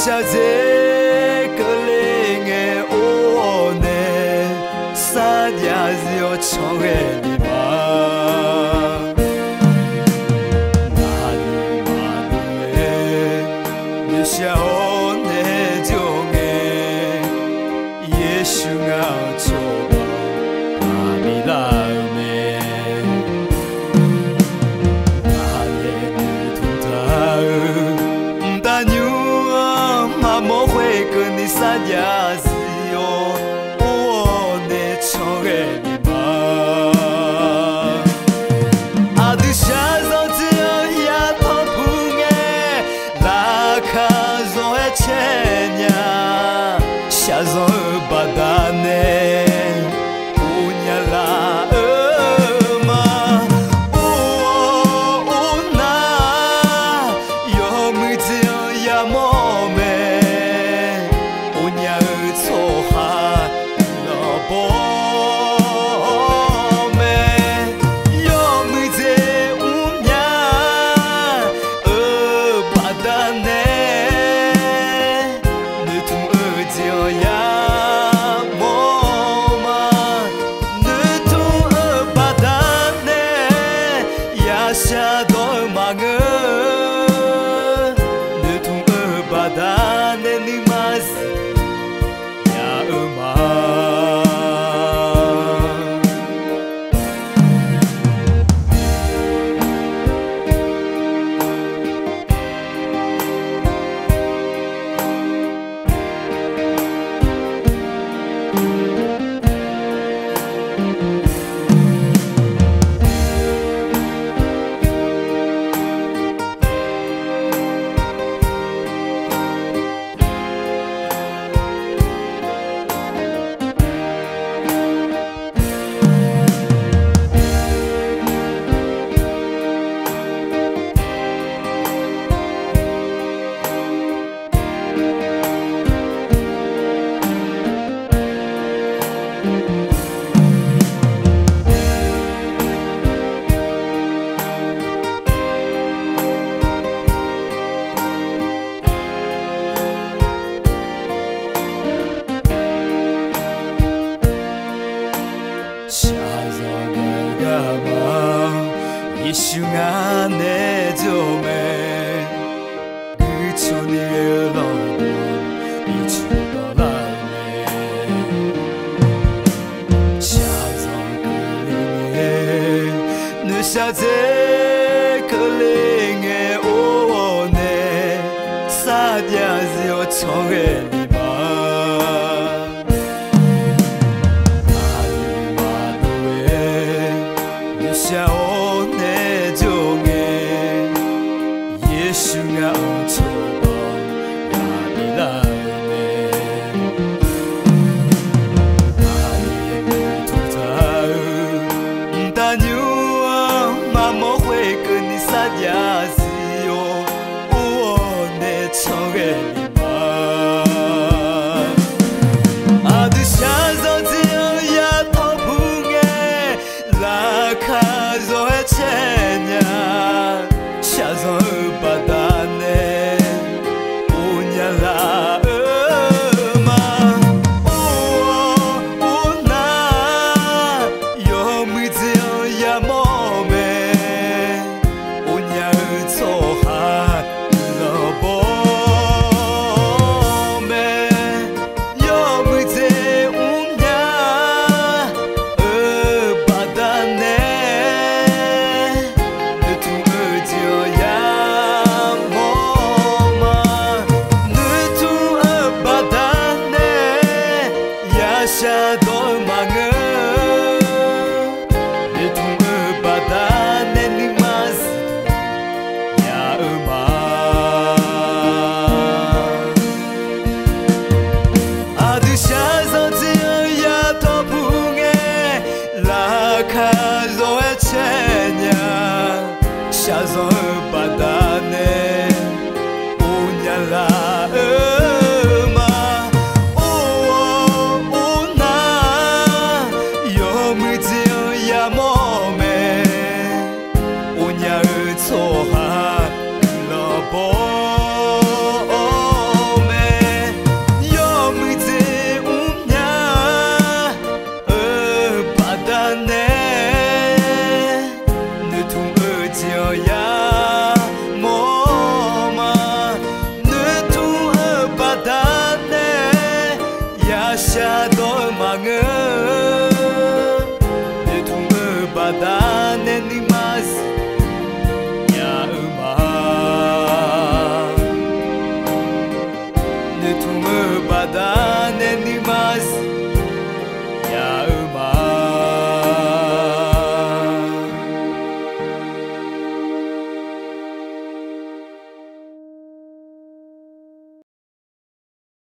小姐可怜的我呢，三夜又唱的你吗？那你妈的，你小的中的，也许我错吧，那你来。三夜是哟，我的唱的你吗？啊，你下手只有呀头碰的，拉卡做的钱呀，下手把单的，不呀啦。一瞬间的皱眉，你像你的老公，一直到老妹。假装可怜的，你小姐可怜的我呢，三夜又唱的你吗？那你妈的，你想我？也许我错吧，那你来没？那你的土台，但有我妈妈会跟你三夜是哟，我的唱给你吗？啊，你下手只有呀头碰的，拉卡做的钱呀，下手。错。